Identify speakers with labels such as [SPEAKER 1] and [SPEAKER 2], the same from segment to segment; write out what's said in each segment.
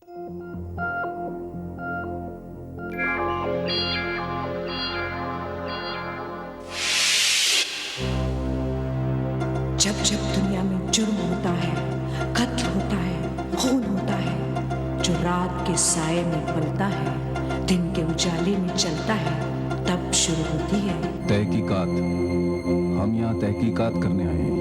[SPEAKER 1] जब जब दुनिया में जुर्म होता है, कत्ल होता है, खून होता है, जो रात के साये में पलता है, दिन के उजाले में चलता है, तब शुरू होती है
[SPEAKER 2] तहकीकात। हम यहाँ तहकीकात करने आए हैं।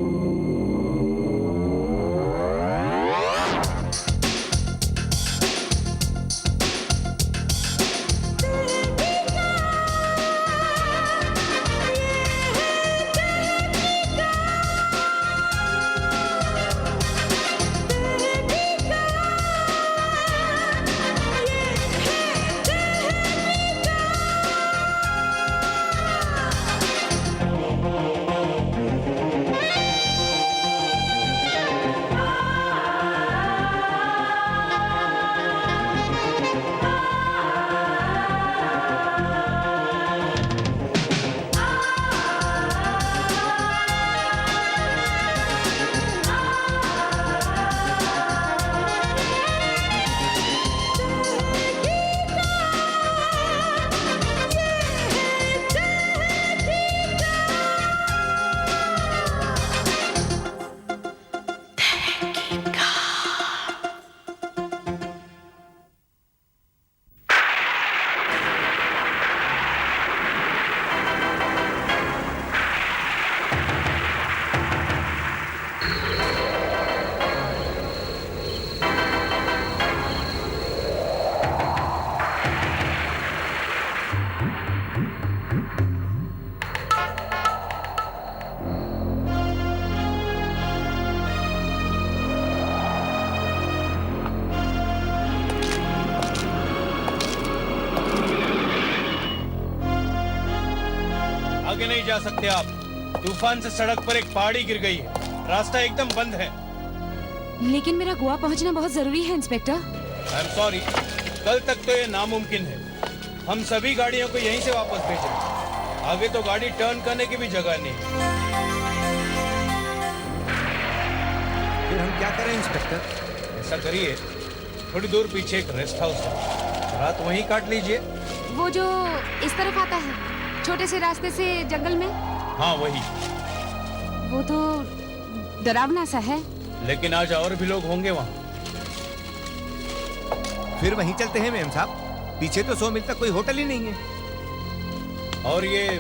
[SPEAKER 3] आगे नहीं जा सकते आप। तूफान से सड़क पर एक पहाड़ी गिर गई है, रास्ता एकदम बंद है।
[SPEAKER 4] लेकिन मेरा गोवा पहुंचना बहुत जरूरी है इंस्पेक्टर।
[SPEAKER 3] आई एम सॉरी, कल तक तो ये नामुमकिन है। हम सभी गाड़ियों को यहीं से वापस भेजेंगे। आगे तो गाड़ी टर्न करने की भी जगह नहीं।
[SPEAKER 5] फिर हम क्या करें इंस्पेक्टर?
[SPEAKER 3] ऐसा करिए, थोड़ी दूर पीछे एक रेस्ट हाउस है, रात वहीं काट लीजिए।
[SPEAKER 4] वो जो इस तरफ आता है, छोटे से रास्ते से जंगल में।
[SPEAKER 3] हाँ वही।
[SPEAKER 4] वो तो डरावना सा है।
[SPEAKER 3] लेकिन आज और भी लोग होंगे वहाँ।
[SPEAKER 5] फिर वहीं चलते हैं मेम साहब। पीछे तो 100 मील तक कोई होटल ही नहीं है।
[SPEAKER 3] और ये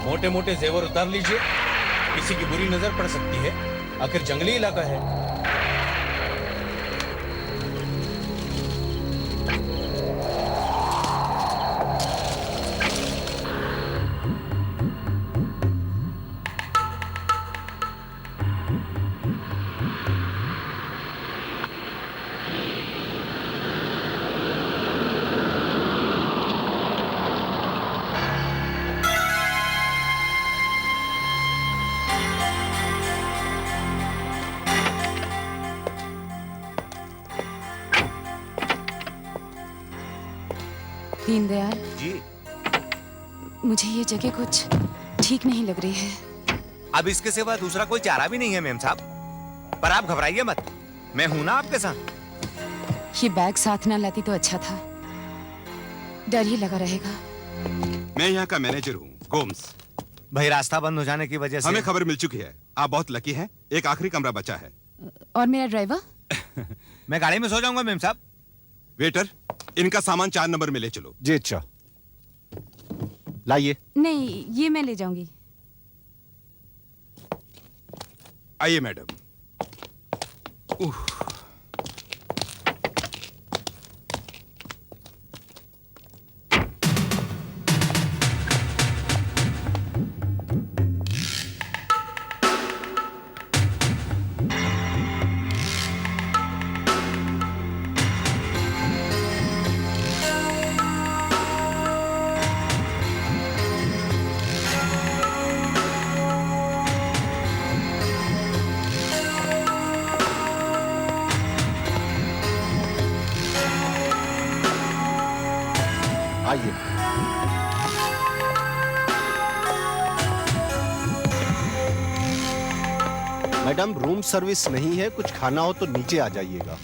[SPEAKER 3] मोटे मोटे जेवर उतार लीजिए, किसी की बुरी नजर पड़ सकती है, आखिर जंगली इलाका है।
[SPEAKER 4] दीनदयाल
[SPEAKER 5] जी,
[SPEAKER 4] मुझे ये जगह कुछ ठीक नहीं लग रही है।
[SPEAKER 5] अब इसके सिवा दूसरा कोई चारा भी नहीं है मेम साहब। पर आप घबराइए मत, मैं हूं ना आपके साथ।
[SPEAKER 4] ये बैग साथ ना लाती तो अच्छा था, डर ही लगा रहेगा।
[SPEAKER 6] मैं यहाँ का मैनेजर हूँ, गोम्स।
[SPEAKER 5] भाई रास्ता बंद हो जाने की वजह से
[SPEAKER 6] हमें खबर मिल चुकी है, आप बहुत लकी हैं। एक आखिरी कमरा बचा है।
[SPEAKER 4] और मेरा ड्राइवर?
[SPEAKER 5] मैं गाड़ी में सो जाऊंगा मेम साहब।
[SPEAKER 6] वेटर, इनका सामान 4 नंबर में ले चलो।
[SPEAKER 7] जी अच्छा, लाइए।
[SPEAKER 4] नहीं, ये मैं ले जाऊंगी।
[SPEAKER 6] आइए मैडम।
[SPEAKER 7] आइए। मैडम, रूम सर्विस नहीं है, कुछ खाना हो तो नीचे आ जाइएगा।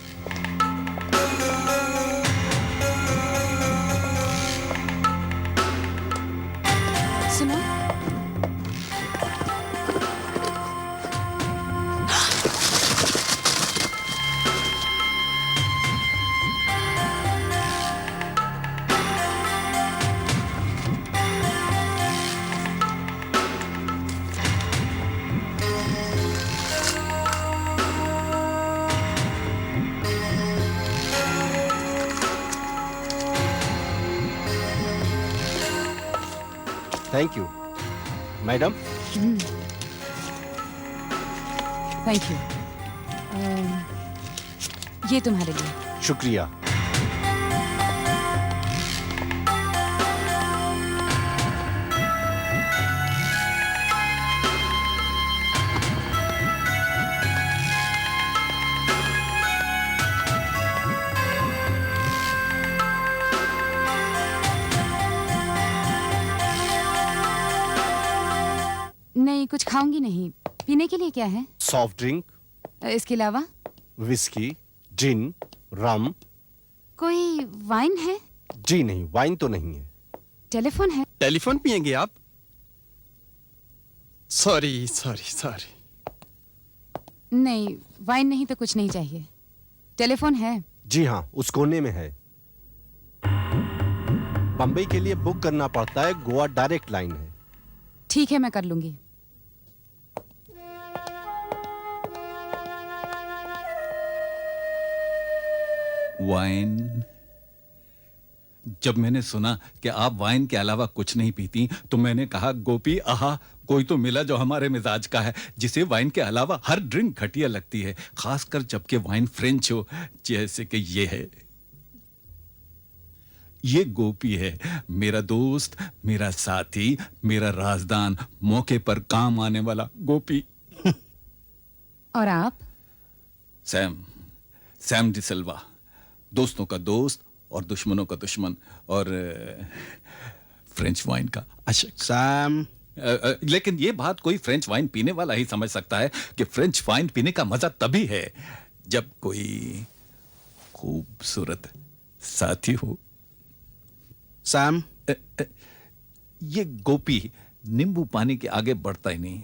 [SPEAKER 7] Thank you madam.
[SPEAKER 4] Thank you. ये तुम्हारे लिए।
[SPEAKER 7] शुक्रिया।
[SPEAKER 4] नहीं, कुछ खाऊंगी नहीं। पीने के लिए क्या है?
[SPEAKER 7] सॉफ्ट ड्रिंक,
[SPEAKER 4] इसके अलावा
[SPEAKER 7] विस्की, जिन, रम।
[SPEAKER 4] कोई वाइन है?
[SPEAKER 7] जी नहीं, वाइन तो नहीं है।
[SPEAKER 4] टेलीफोन है?
[SPEAKER 8] टेलीफोन पिएंगे आप? Sorry sorry sorry.
[SPEAKER 4] नहीं, वाइन नहीं तो कुछ नहीं चाहिए। टेलीफोन है?
[SPEAKER 7] जी हाँ, उस कोने में है। बम्बई के लिए बुक करना पड़ता है, गोवा डायरेक्ट लाइन है।
[SPEAKER 4] ठीक है, मैं कर लूंगी।
[SPEAKER 2] वाइन। जब मैंने सुना कि आप वाइन के अलावा कुछ नहीं पीती तो मैंने कहा गोपी आहा, कोई तो मिला जो हमारे मिजाज का है, जिसे वाइन के अलावा हर ड्रिंक घटिया लगती है, खासकर जबकि वाइन फ्रेंच हो, जैसे कि ये है। ये गोपी है, मेरा दोस्त, मेरा साथी, मेरा राजदान, मौके पर काम आने वाला गोपी।
[SPEAKER 4] और आप?
[SPEAKER 2] सैम डिसिल्वा, दोस्तों का दोस्त और दुश्मनों का दुश्मन, और फ्रेंच वाइन का आशिक।
[SPEAKER 6] सैम,
[SPEAKER 2] लेकिन ये बात कोई फ्रेंच वाइन पीने वाला ही समझ सकता है कि फ्रेंच वाइन पीने का मजा तभी है जब कोई खूबसूरत साथी हो।
[SPEAKER 6] सैम,
[SPEAKER 2] ये गोपी नींबू पानी के आगे बढ़ता ही नहीं।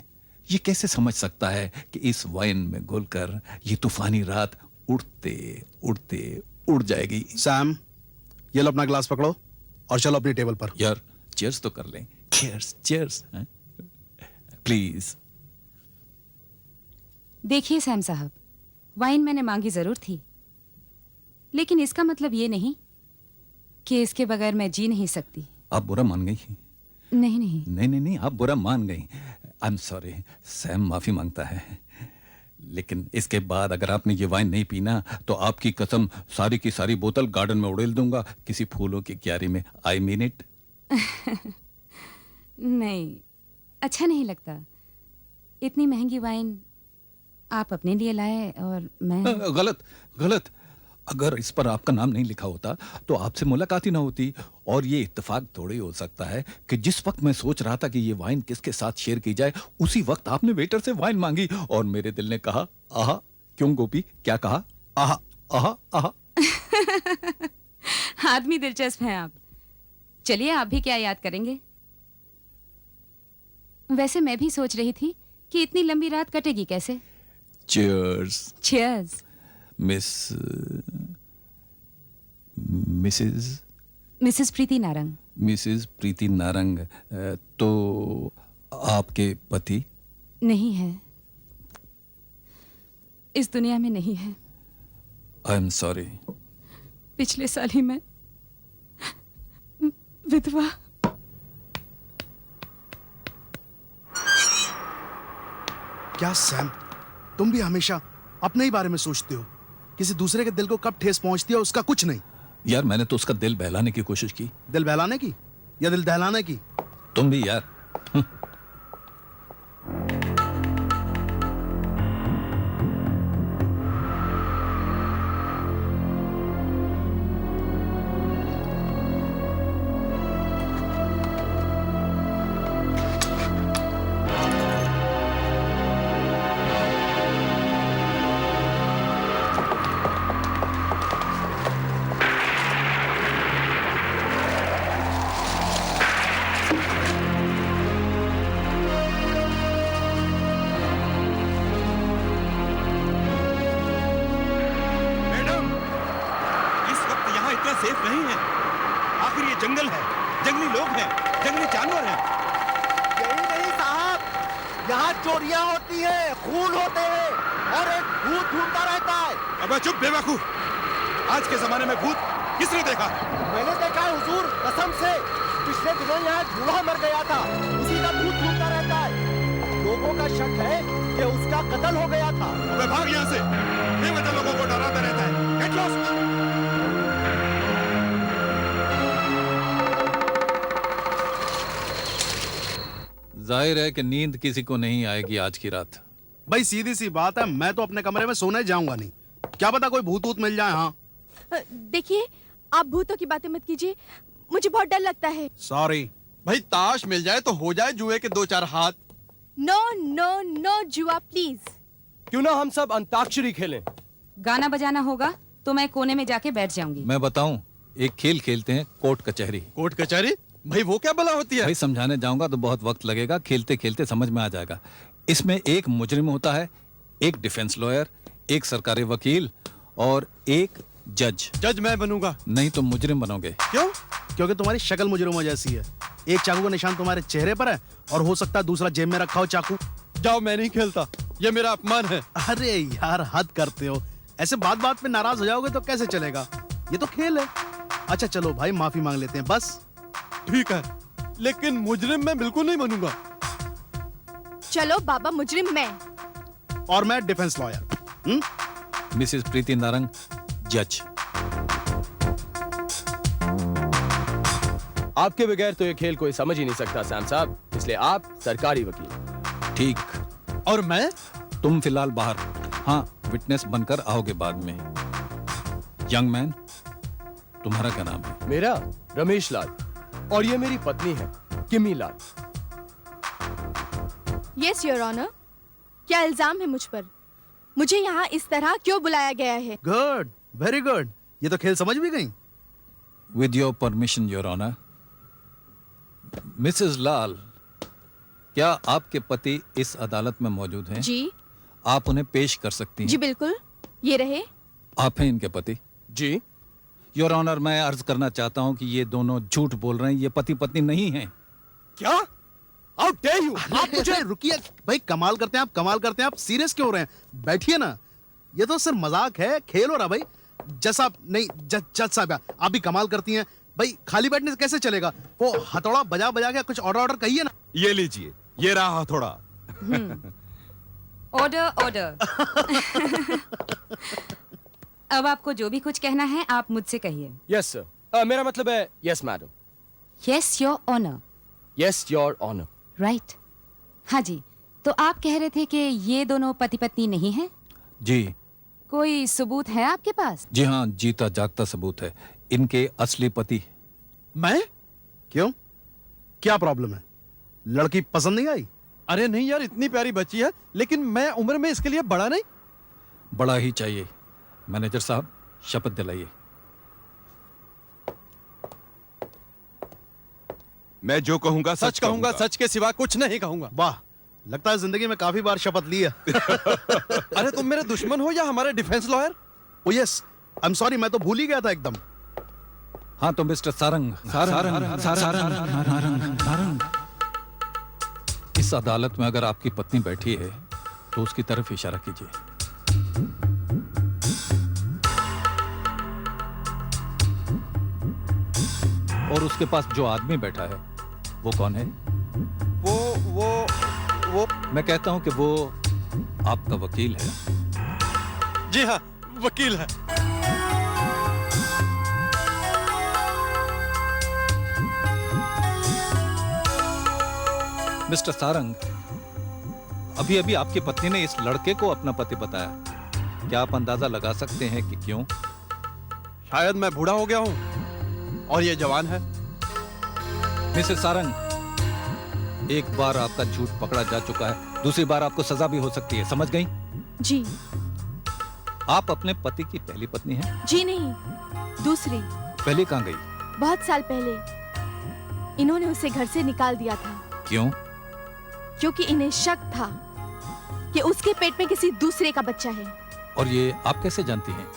[SPEAKER 2] ये कैसे समझ सकता है कि इस वाइन में घुलकर ये तूफानी रात उड़ते उड़ते उड़ जाएगी।
[SPEAKER 6] सैम, ये लो अपना ग्लास पकड़ो और चलो अपनी टेबल पर।
[SPEAKER 2] यार चीयर्स तो कर लें। Cheers cheers please.
[SPEAKER 4] देखिए सैम साहब, वाइन मैंने मांगी जरूर थी, लेकिन इसका मतलब ये नहीं कि इसके बगैर मैं जी नहीं सकती।
[SPEAKER 2] आप बुरा मान गई?
[SPEAKER 4] नहीं नहीं।
[SPEAKER 2] नहीं नहीं नहीं, आप बुरा मान गई। I am sorry. सैम माफी मांगता है, लेकिन इसके बाद अगर आपने ये वाइन नहीं पीना तो आपकी कसम सारी की सारी बोतल गार्डन में उड़ेल दूंगा, किसी फूलों की क्यारी में। I mean it.
[SPEAKER 4] नहीं, अच्छा नहीं लगता। इतनी महंगी वाइन आप अपने लिए लाए और मैं।
[SPEAKER 2] गलत गलत। अगर इस पर आपका नाम नहीं लिखा होता तो आपसे मुलाकात ही ना होती, और ये इत्तेफाक थोड़ी हो सकता है कि जिस वक्त मैं सोच रहा था कि ये वाइन किसके साथ शेयर की जाए, उसी वक्त आपने वेटर से वाइन मांगी और मेरे दिल ने कहा आहा। क्यों गोपी, क्या कहा? आहा आहा आहा।
[SPEAKER 4] आदमी दिलचस्प हैं आप। चलिए, आप भी क्या याद करेंगे। वैसे मैं भी सोच रही थी कि इतनी लंबी रात कटेगी कैसे।
[SPEAKER 2] चीयर्स।
[SPEAKER 4] चीयर्स। मिसेस प्रीति नारंग।
[SPEAKER 2] मिसेस प्रीति नारंग। तो आपके पति?
[SPEAKER 4] नहीं है, इस दुनिया में नहीं है।
[SPEAKER 2] I am sorry.
[SPEAKER 4] पिछले साल ही मैं विधवा।
[SPEAKER 6] क्या सैम, तुम भी हमेशा अपने ही बारे में सोचते हो? किसी दूसरे के दिल को कब ठेस पहुंचती है उसका कुछ नहीं।
[SPEAKER 2] यार मैंने तो उसका दिल बहलाने की कोशिश की।
[SPEAKER 6] दिल बहलाने की या दिल दहलाने की?
[SPEAKER 2] तुम भी यार।
[SPEAKER 6] सेफ नहीं है। आखिर ये जंगल है, जंगली लोग हैं, जंगली जानवर हैं।
[SPEAKER 9] यही नहीं साहब, यहाँ चोरियां होती हैं, खून होते हैं और एक भूत ढूंढता रहता है।
[SPEAKER 6] अबे चुप बेवकूफ। आज के जमाने में भूत किसने देखा?
[SPEAKER 9] मैंने देखा है हुजूर, कसम से। पिछले दिनों यहाँ एक बूढ़ा मर गया था, उसी का भूत घूमता रहता है। लोगों का शक है कि उसका कत्ल हो गया था।
[SPEAKER 10] अबे भाग यहाँ से, बेवजह लोगों को डराता रहता है। Get lost.
[SPEAKER 2] जाहिर है कि नींद किसी को नहीं आएगी आज की रात।
[SPEAKER 6] भाई सीधी सी बात है, मैं तो अपने कमरे में सोने जाऊंगा नहीं। क्या पता कोई भूत ऊत मिल जाए। हाँ
[SPEAKER 11] देखिए, आप भूतों की बातें मत कीजिए, मुझे बहुत डर लगता है।
[SPEAKER 6] सॉरी।
[SPEAKER 8] भाई ताश मिल जाए तो हो जाए जुए के 2-4 हाथ।
[SPEAKER 11] नो नो नो जुआ प्लीज।
[SPEAKER 9] क्यों ना हम सब अंताक्षरी खेलें?
[SPEAKER 4] गाना बजाना होगा तो मैं कोने में जाके बैठ जाऊंगी।
[SPEAKER 2] मैं बताऊं, एक खेल खेलते हैं, कोर्ट कचहरी।
[SPEAKER 8] कोर्ट कचहरी? भाई वो क्या बला होती है?
[SPEAKER 2] भाई समझाने जाऊंगा तो बहुत वक्त लगेगा, खेलते खेलते समझ में आ जाएगा। इसमें एक मुजरिम होता है, एक डिफेंस लॉयर, एक सरकारी वकील और एक जज।
[SPEAKER 8] जज मैं बनूंगा।
[SPEAKER 2] नहीं तो मुजरिम बनोगे।
[SPEAKER 8] क्यों?
[SPEAKER 6] क्योंकि तुम्हारी शक्ल मुजरिमों जैसी है। एक चाकू का निशान तुम्हारे चेहरे पर है और हो सकता है दूसरा जेब में रखा हो चाकू।
[SPEAKER 8] जाओ, मैं नहीं खेलता, ये मेरा अपमान है।
[SPEAKER 6] अरे यार हद करते हो, ऐसे बात बात पे नाराज हो जाओगे तो कैसे चलेगा? ये तो खेल है। अच्छा चलो भाई, माफी मांग लेते हैं बस।
[SPEAKER 8] ठीक है, लेकिन मुजरिम मैं बिल्कुल नहीं बनूंगा।
[SPEAKER 11] चलो बाबा, मुजरिम मैं।
[SPEAKER 6] और मैं डिफेंस लॉयर।
[SPEAKER 2] मिसेस प्रीति नारंग, जज।
[SPEAKER 9] आपके बगैर तो ये खेल कोई समझ ही नहीं सकता सैम साहब, इसलिए आप सरकारी वकील।
[SPEAKER 2] ठीक।
[SPEAKER 8] और मैं?
[SPEAKER 2] तुम फिलहाल बाहर। हाँ, विटनेस बनकर आओगे बाद में। यंग मैन, तुम्हारा क्या नाम है?
[SPEAKER 9] मेरा रमेश लाल, और ये मेरी पत्नी है किमी लाल।
[SPEAKER 11] Yes your honour. क्या इल्जाम है मुझ पर? मुझे यहाँ इस तरह क्यों बुलाया गया है?
[SPEAKER 6] Good, very good. ये तो खेल समझ भी गई।
[SPEAKER 2] With your permission your honour. Mrs Lal, क्या आपके पति इस अदालत में मौजूद हैं?
[SPEAKER 11] जी
[SPEAKER 2] आप उन्हें पेश कर सकती हैं।
[SPEAKER 11] जी बिल्कुल, ये रहे।
[SPEAKER 2] आप हैं इनके पति?
[SPEAKER 9] जी।
[SPEAKER 2] योर ऑनर, मैं अर्ज करना चाहता हूं कि ये दोनों झूठ बोल रहे हैं, ये पति पत्नी नहीं हैं।
[SPEAKER 9] क्या? How dare you?
[SPEAKER 6] आप मुझे रुकिए भाई, कमाल करते हैं आप, कमाल करते हैं आप। सीरियस क्यों हो रहे हैं? बैठिए ना, ये तो सिर्फ मजाक है, खेल हो रहा भाई। जज साहब नहीं, जज साहब आप भी कमाल करती हैं भाई। खाली बैठने से कैसे चलेगा? वो हथौड़ा बजा बजा के कुछ ऑर्डर कहिए ना।
[SPEAKER 10] ये लीजिए, ये रहा हथौड़ा।
[SPEAKER 4] Order order. अब आपको जो भी कुछ कहना है आप मुझसे कहिए।
[SPEAKER 9] Yes sir. मेरा मतलब है yes madam.
[SPEAKER 4] Yes your honour.
[SPEAKER 9] Yes your honour.
[SPEAKER 4] Right. हाँ जी, तो आप कह रहे थे कि ये दोनों पति पत्नी नहीं हैं?
[SPEAKER 2] जी।
[SPEAKER 4] कोई सबूत है आपके पास?
[SPEAKER 2] जी हाँ, जीता जागता सबूत है, इनके असली पति।
[SPEAKER 8] मैं?
[SPEAKER 6] क्यों, क्या प्रॉब्लम है? लड़की पसंद नहीं आई?
[SPEAKER 8] अरे नहीं यार, इतनी प्यारी बच्ची है, लेकिन मैं उम्र में इसके लिए बड़ा नहीं।
[SPEAKER 2] बड़ा ही चाहिए। मैनेजर साहब, शपथ दिलाइए।
[SPEAKER 10] मैं जो कहूंगा
[SPEAKER 8] सच कहूंगा, सच के सिवा कुछ नहीं कहूंगा।
[SPEAKER 6] वाह, लगता है जिंदगी में काफी बार शपथ ली है।
[SPEAKER 8] अरे तुम मेरे दुश्मन हो या हमारे defence lawyer?
[SPEAKER 6] O yes, I am sorry, मैं तो भूल ही गया था एकदम।
[SPEAKER 2] हाँ तो मिस्टर सारंग, सारंग, इस अदालत में अगर आपकी पत्नी बैठी है तो उसकी तरफ इशारा कीजिए। और उसके पास जो आदमी बैठा है वो कौन है?
[SPEAKER 8] वो
[SPEAKER 2] मैं कहता हूं कि वो आपका वकील है।
[SPEAKER 8] जी हाँ, वकील है।
[SPEAKER 2] मिस्टर सारंग, अभी अभी आपकी पत्नी ने इस लड़के को अपना पति बताया। क्या आप अंदाजा लगा सकते हैं कि क्यों?
[SPEAKER 8] शायद मैं बूढ़ा हो गया हूं और ये जवान है।
[SPEAKER 2] मिसेस सारंग, एक बार आपका झूठ पकड़ा जा चुका है, दूसरी बार आपको सजा भी हो सकती है, समझ गई?
[SPEAKER 11] जी।
[SPEAKER 2] आप अपने पति की पहली पत्नी हैं?
[SPEAKER 11] जी नहीं, दूसरी।
[SPEAKER 2] पहली कहाँ गई?
[SPEAKER 11] बहुत साल पहले इन्होंने उसे घर से निकाल दिया था।
[SPEAKER 2] क्यों?
[SPEAKER 11] क्योंकि इन्हें शक था कि उसके पेट में किसी दूसरे का बच्चा है।
[SPEAKER 2] और ये आप कैसे जानती हैं?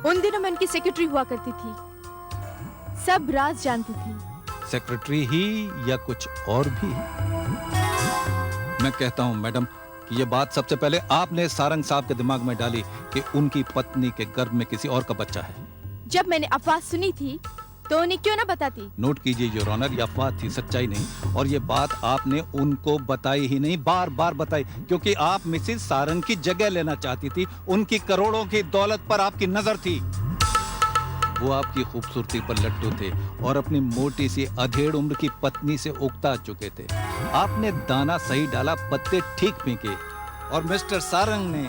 [SPEAKER 11] उन दिनों मैं उनकी सेक्रेटरी हुआ करती थी, सब राज जानती थी।
[SPEAKER 2] सेक्रेटरी ही या कुछ और भी? मैं कहता हूं मैडम कि ये बात सबसे पहले आपने सारंग साहब के दिमाग में डाली कि उनकी पत्नी के गर्भ में किसी और का बच्चा है।
[SPEAKER 11] जब मैंने अफवाह सुनी थी तो उन्हें क्यों ना बताती?
[SPEAKER 2] नोट कीजिए योर ऑनर, ये अफवाह थी, सच्चाई नहीं। और ये बात आपने उनको बताई ही नहीं, बार बार बताई, क्योंकि आप मिसेस सारंग की जगह लेना चाहती थी। उनकी करोड़ों की दौलत पर आपकी नजर थी। वो आपकी खूबसूरती पर लट्टू थे और अपनी मोटी सी अधेड़ उम्र की पत्नी से उकता चुके थे। आपने दाना सही डाला, पत्ते ठीक फेंके, और मिस्टर सारंग ने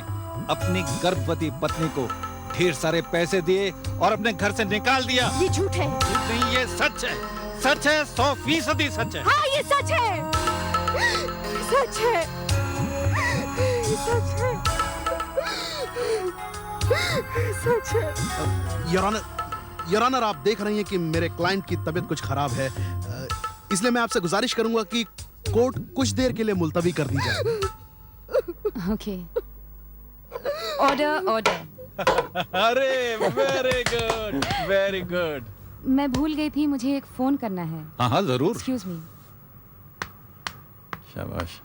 [SPEAKER 2] अपनी गर्भवती पत्नी को ढेर सारे पैसे दिए और अपने घर से निकाल दिया।
[SPEAKER 11] ये झूठ है।
[SPEAKER 2] नहीं, ये सच है, सच है, 100% सच है।
[SPEAKER 11] हाँ, ये सच है, सच है, सच है, सच है।
[SPEAKER 6] योर ऑनर, आप देख रही हैं कि मेरे क्लाइंट की तबीयत कुछ खराब है, इसलिए मैं आपसे गुजारिश करूंगा कि कोर्ट कुछ देर के लिए मुलतवी कर दी जाए।
[SPEAKER 4] ओके। Order, order.
[SPEAKER 2] अरे वेरी गुड, वेरी गुड।
[SPEAKER 4] मैं भूल गई थी, मुझे एक फोन करना है।
[SPEAKER 2] हाँ हाँ जरूर।
[SPEAKER 4] Excuse me.
[SPEAKER 2] शाबाश।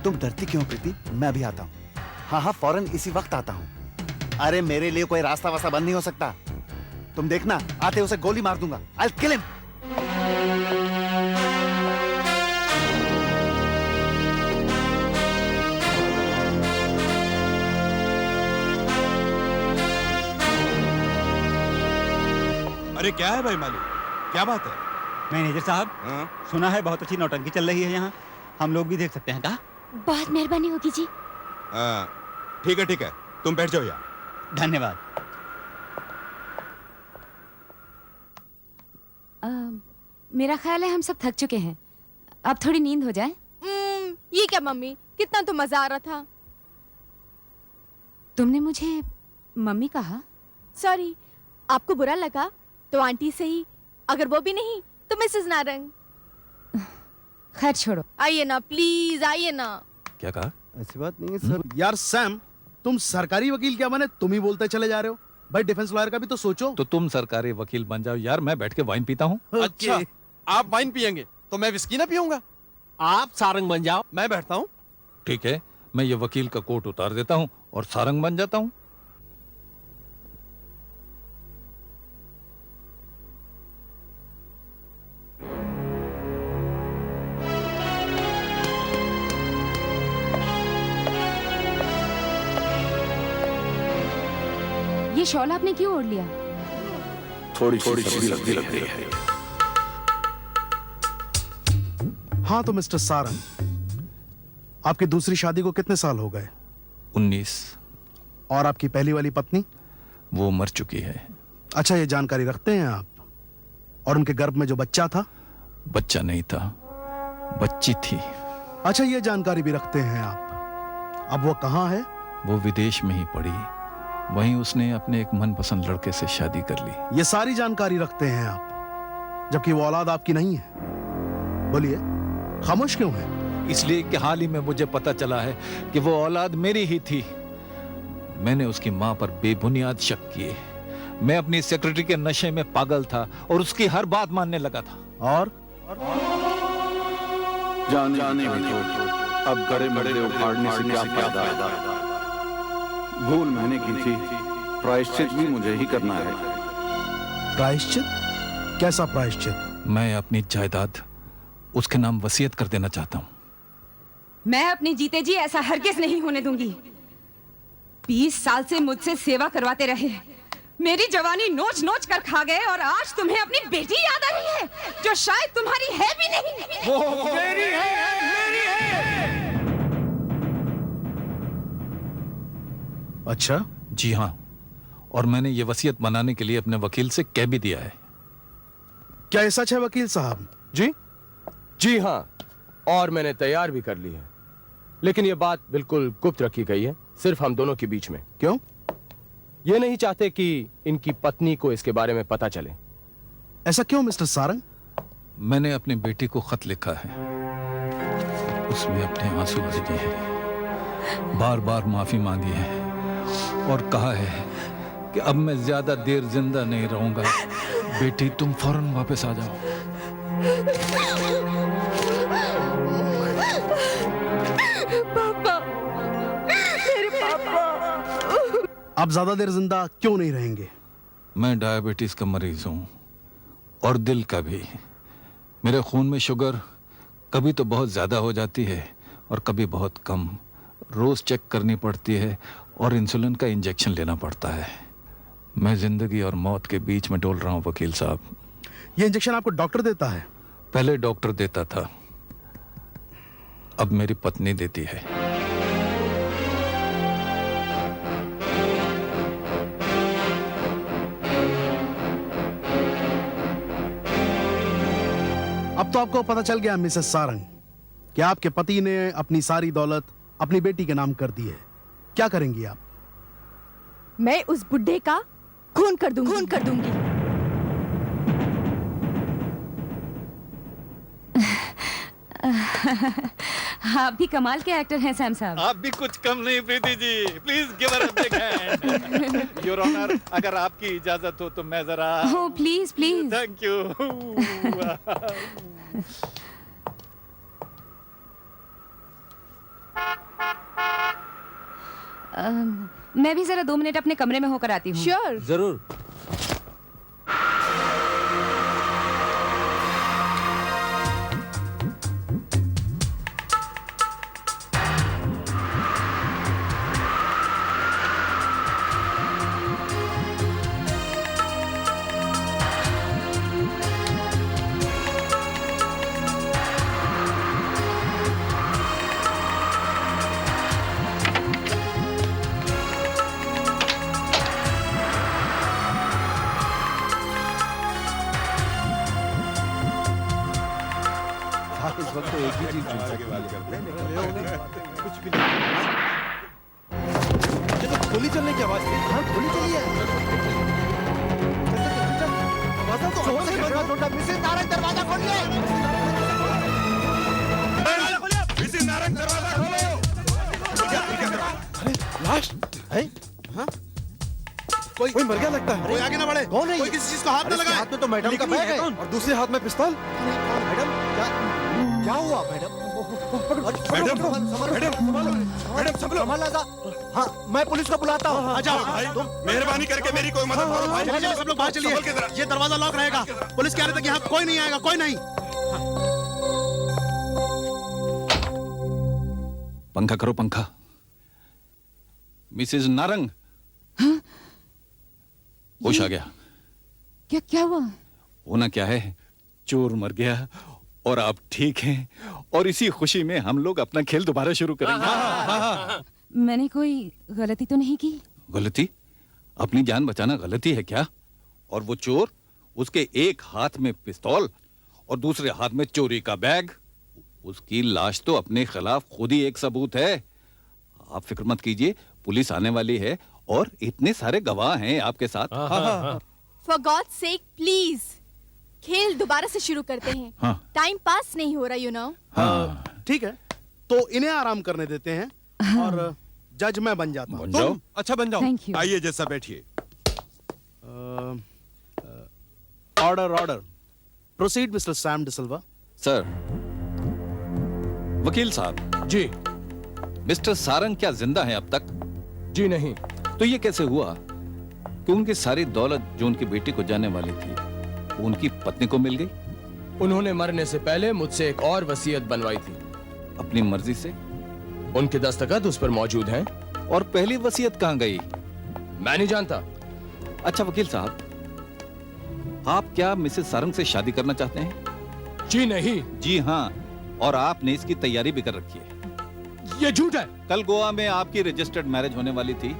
[SPEAKER 9] तुम डरती क्यों प्रीति? मैं भी आता हूँ। हाँ हाँ, फौरन इसी वक्त आता हूँ। अरे मेरे लिए कोई रास्ता वास्ता बंद नहीं हो सकता। तुम देखना, आते उसे गोली मार दूंगा। I'll kill him.
[SPEAKER 10] अरे क्या है भाई मालिक, क्या बात है?
[SPEAKER 12] मैनेजर साहब, सुना है बहुत अच्छी नौटंकी चल रही है यहाँ। हम लोग भी देख सकते हैं क्या?
[SPEAKER 11] बहुत मेहरबानी होगी जी।
[SPEAKER 10] ठीक है ठीक है, तुम बैठ जाओ यहाँ।
[SPEAKER 12] धन्यवाद।
[SPEAKER 4] मेरा ख्याल है हम सब थक चुके हैं, अब थोड़ी नींद हो जाए।
[SPEAKER 11] ये क्या मम्मी, कितना तो मजा आ रहा था।
[SPEAKER 4] तुमने मुझे मम्मी कहा?
[SPEAKER 11] सॉरी, आपको बुरा लगा तो आंटी से ही, अगर वो भी नहीं तो मिसेस नारंग।
[SPEAKER 4] खैर छोड़ो।
[SPEAKER 11] आइए ना प्लीज, आइए ना।
[SPEAKER 2] क्या कहा?
[SPEAKER 7] ऐसी बात नहीं है सर।
[SPEAKER 6] यार सैम, तुम सरकारी वकील क्या बने, तुम ही बोलते चले जा रहे हो। भाई डिफेंस लॉयर का भी तो सोचो।
[SPEAKER 2] तो तुम सरकारी वकील बन जाओ यार, मैं बैठ के वाइन पीता हूँ।
[SPEAKER 8] अच्छा, आप वाइन पियेंगे तो मैं विस्की ना पीऊंगा। आप सारंग बन जाओ, मैं बैठता हूँ।
[SPEAKER 2] ठीक है, मैं ये वकील का कोट उतार देता हूँ और सारंग बन जाता हूँ।
[SPEAKER 4] ये शॉल आपने क्यों ओढ़ लिया?
[SPEAKER 10] थोड़ी सी लगती है।
[SPEAKER 6] हाँ तो मिस्टर सारंग, आपकी दूसरी शादी को कितने साल हो गए?
[SPEAKER 2] 19।
[SPEAKER 6] और आपकी पहली वाली पत्नी?
[SPEAKER 2] वो मर चुकी है।
[SPEAKER 6] अच्छा, ये जानकारी रखते हैं आप? और उनके गर्भ में जो बच्चा था?
[SPEAKER 2] बच्चा नहीं था, बच्ची थी।
[SPEAKER 6] अच्छा, ये जानकारी भी रखते हैं आप? अब वो कहाँ है?
[SPEAKER 2] वो विदेश में ही पड़ी, वहीं उसने अपने एक मनपसंद लड़के से शादी कर ली।
[SPEAKER 6] ये सारी जानकारी रखते हैं आप, जबकि वो औलाद आपकी नहीं है। बोलिए, खामोश क्यों है?
[SPEAKER 2] इसलिए कि हाल ही में मुझे पता चला है कि वो औलाद मेरी ही थी। मैंने उसकी मां पर बेबुनियाद शक किए। मैं अपनी सेक्रेटरी के नशे में पागल था और उसकी हर बात मानने लगा था।
[SPEAKER 6] और
[SPEAKER 10] जाने भी तो अब बड़े बड़े उखाड़ने से क्या फायदा? भूल मैंने की थी, प्रायश्चित भी मुझे ही करना है।
[SPEAKER 6] प्रायश्चित? कैसा प्रायश्चित?
[SPEAKER 2] मैं अपनी जायदाद उसके नाम वसीयत कर देना चाहता हूँ।
[SPEAKER 4] मैं अपनी जीते जी ऐसा हरगिज नहीं होने दूंगी। 20 साल से मुझसे सेवा करवाते रहे, मेरी जवानी नोच नोच कर खा गए, और आज तुम्हें अपनी बेटी याद आ रही है जो शायद तुम्हारी है भी नहीं।
[SPEAKER 10] मेरी है।
[SPEAKER 6] अच्छा,
[SPEAKER 2] जी हाँ, और मैंने ये वसीयत बनाने के लिए अपने वकील से कह भी दिया है।
[SPEAKER 6] क्या ये सच है वकील साहब?
[SPEAKER 13] जी हाँ, और मैंने तैयार भी कर ली है, लेकिन ये बात बिल्कुल गुप्त रखी गई है, सिर्फ हम दोनों के बीच में।
[SPEAKER 6] क्यों?
[SPEAKER 13] ये नहीं चाहते कि इनकी पत्नी को इसके बारे में पता चले।
[SPEAKER 6] ऐसा क्यों मिस्टर सारंग?
[SPEAKER 2] मैंने अपनी बेटी को खत लिखा है, उसमें अपने आंसू भेजे हैं, बार बार माफी मांगी है और कहा है कि अब मैं ज्यादा देर जिंदा नहीं रहूंगा। बेटी तुम फौरन वापस आ जाओ।
[SPEAKER 11] पापा, मेरे पापा।
[SPEAKER 6] आप ज्यादा देर जिंदा क्यों नहीं रहेंगे?
[SPEAKER 2] मैं डायबिटीज का मरीज हूं और दिल का भी। मेरे खून में शुगर कभी तो बहुत ज्यादा हो जाती है और कभी बहुत कम। रोज चेक करनी पड़ती है और इंसुलिन का इंजेक्शन लेना पड़ता है। मैं जिंदगी और मौत के बीच में डोल रहा हूं वकील साहब।
[SPEAKER 6] ये इंजेक्शन आपको डॉक्टर देता है?
[SPEAKER 2] पहले डॉक्टर देता था, अब मेरी पत्नी देती है।
[SPEAKER 6] अब तो आपको पता चल गया मिसेस सारंग कि आपके पति ने अपनी सारी दौलत अपनी बेटी के नाम कर दी है। क्या करेंगी आप?
[SPEAKER 11] मैं उस बुड्ढे का खून कर दूंगी।
[SPEAKER 4] आप भी कमाल के एक्टर हैं सैम साहब।
[SPEAKER 2] आप भी कुछ कम नहीं Preeti ji. Please give her a big hand. Your honour, अगर आपकी इजाजत हो तो मैं जरा।
[SPEAKER 4] Oh please please.
[SPEAKER 2] Thank you.
[SPEAKER 4] मैं भी जरा 2 मिनट अपने कमरे में होकर आती हूँ।
[SPEAKER 11] श्योर।
[SPEAKER 8] जरूर।
[SPEAKER 7] इस वक्त तो एक ही चीज मिल सकती है। कुछ भी नहीं।
[SPEAKER 8] ये तो गोली चलने की आवाज थी।
[SPEAKER 7] हाँ, गोली चली है। चल, दरवाजा तो जोर से बंद। मिसेस नारंग दरवाजा खोलिए।
[SPEAKER 3] मिसेस नारंग दरवाजा खोलो।
[SPEAKER 8] अरे लाश है? हाँ? कोई मर गया लगता है।
[SPEAKER 6] कोई आगे ना बढ़े।
[SPEAKER 7] कौन है?
[SPEAKER 6] कोई किसी चीज को हाथ न लगाए।
[SPEAKER 7] हाथ में तो मैडम का बैग है
[SPEAKER 8] और दूसरे हाथ में पिस्तौल।
[SPEAKER 7] मैडम क्या हुआ मैडम?
[SPEAKER 3] मैडम संभलो।
[SPEAKER 7] हाँ, मैं पुलिस को बुलाता हूँ।
[SPEAKER 6] आ जाओ।
[SPEAKER 3] मेहरबानी करके मेरी कोई मदद करो भाई।
[SPEAKER 6] चलिए सब लोग बाहर चलिए। ये दरवाजा लॉक रहेगा। पुलिस कह रही थी कि यहाँ कोई नहीं आएगा, कोई नहीं।
[SPEAKER 2] पंखा करो पंखा। मिसेज नारंग। होश आ गया?
[SPEAKER 4] क्या हुआ?
[SPEAKER 2] होना क्या है, चोर मर गया और आप ठीक हैं और इसी खुशी में हम लोग अपना खेल दोबारा शुरू करेंगे।
[SPEAKER 4] मैंने कोई गलती तो नहीं की?
[SPEAKER 2] गलती? अपनी जान बचाना गलती है क्या? और वो चोर, उसके एक हाथ में पिस्तौल और दूसरे हाथ में चोरी का बैग। उसकी लाश तो अपने खिलाफ खुद ही एक सबूत है। आप फिक्र मत कीजिए, पुलिस आने वाली है और इतने सारे गवाह हैं आपके साथ।
[SPEAKER 11] फॉर गॉड सेक प्लीज खेल दोबारा से शुरू करते हैं।
[SPEAKER 2] हाँ।
[SPEAKER 11] टाइम पास नहीं हो रहा यू नो।
[SPEAKER 2] हाँ।
[SPEAKER 6] ठीक है, तो इन्हें आराम करने देते हैं और जज मैं बन जाता हूँ।
[SPEAKER 2] बन जाओ।
[SPEAKER 8] अच्छा बन जाओ।
[SPEAKER 4] Thank you.
[SPEAKER 3] आइए जैसा बैठिए।
[SPEAKER 6] Order. Proceed Mr Sam D'Silva.
[SPEAKER 2] Sir, वकील साहब
[SPEAKER 13] जी।
[SPEAKER 2] मिस्टर सारंग क्या जिंदा हैं अब तक?
[SPEAKER 13] जी नहीं।
[SPEAKER 2] तो ये कैसे हुआ कि उनकी सारी दौलत जो उनकी बेटी को जाने वाली थी वो उनकी पत्नी को मिल गई?
[SPEAKER 13] उन्होंने मरने से पहले मुझसे एक और वसीयत बनवाई थी।
[SPEAKER 2] अपनी मर्जी से?
[SPEAKER 13] उनके दस्तखत उस पर मौजूद हैं।
[SPEAKER 2] और पहली वसीयत कहाँ गई?
[SPEAKER 13] मैं नहीं जानता।
[SPEAKER 2] अच्छा वकील साहब, आप क्या मिसेस सारंग से शादी करना चाहते हैं?
[SPEAKER 13] जी नहीं।
[SPEAKER 2] जी हाँ, और आपने इसकी तैयारी भी कर रखी है।
[SPEAKER 13] ये झूठ है।
[SPEAKER 2] कल गोवा में आपकी रजिस्टर्ड मैरिज होने वाली थी।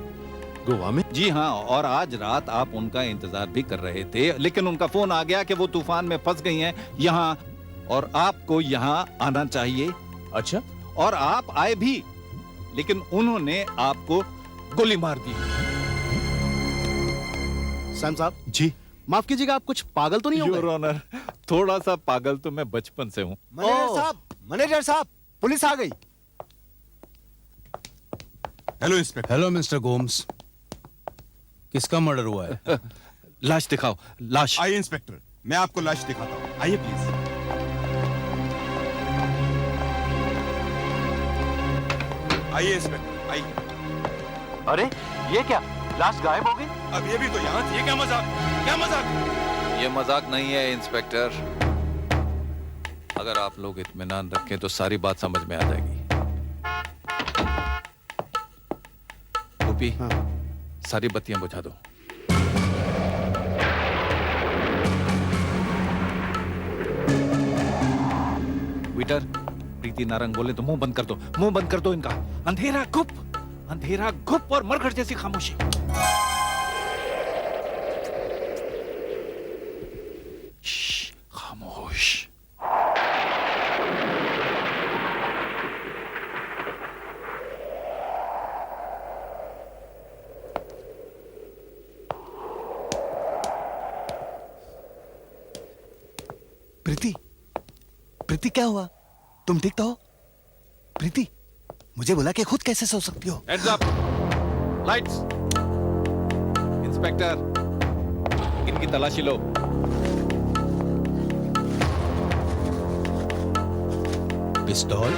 [SPEAKER 8] गोवा में?
[SPEAKER 2] जी हाँ, और आज रात आप उनका इंतजार भी कर रहे थे, लेकिन उनका फोन आ गया कि वो तूफान में फंस गई हैं यहाँ और आपको यहाँ आना चाहिए।
[SPEAKER 13] अच्छा।
[SPEAKER 2] और आप आए भी, लेकिन उन्होंने आपको गोली मार दी।
[SPEAKER 6] सैम साहब
[SPEAKER 2] जी,
[SPEAKER 6] माफ कीजिएगा, आप कुछ पागल तो नहीं हो
[SPEAKER 2] योर
[SPEAKER 6] गए?
[SPEAKER 2] ऑनर, थोड़ा सा पागल तो मैं बचपन से हूँ।
[SPEAKER 9] मैनेजर साहब, पुलिस आ गई।
[SPEAKER 3] Hello inspector.
[SPEAKER 6] Hello mister Gomes, किसका मर्डर हुआ है?
[SPEAKER 2] लाश दिखाओ, लाश।
[SPEAKER 3] आइए इंस्पेक्टर, मैं आपको लाश दिखाता हूँ, आइए प्लीज। आइए इंस्पेक्टर, आइए।
[SPEAKER 9] अरे ये क्या, लाश गायब हो गई?
[SPEAKER 3] अब ये भी तो यहाँ थी, ये क्या मजाक, क्या मजाक?
[SPEAKER 2] ये मजाक नहीं है इंस्पेक्टर। अगर आप लोग इत्मीनान रखें तो सारी बात समझ में आ जाएगी। गोपी, सारी बत्तियां बुझा दो। वेटर, प्रीति नारंग बोले तो मुंह बंद कर दो, मुंह बंद कर दो इनका। अंधेरा गुप और मरघट जैसी खामोशी। खामोश।
[SPEAKER 9] प्रीति, प्रीति क्या हुआ? तुम ठीक तो हो? प्रीति, मुझे बोला कि खुद कैसे सो सकती हो?
[SPEAKER 2] Hands up! Lights! इंस्पेक्टर, इनकी तलाशी लो।
[SPEAKER 6] पिस्तौल?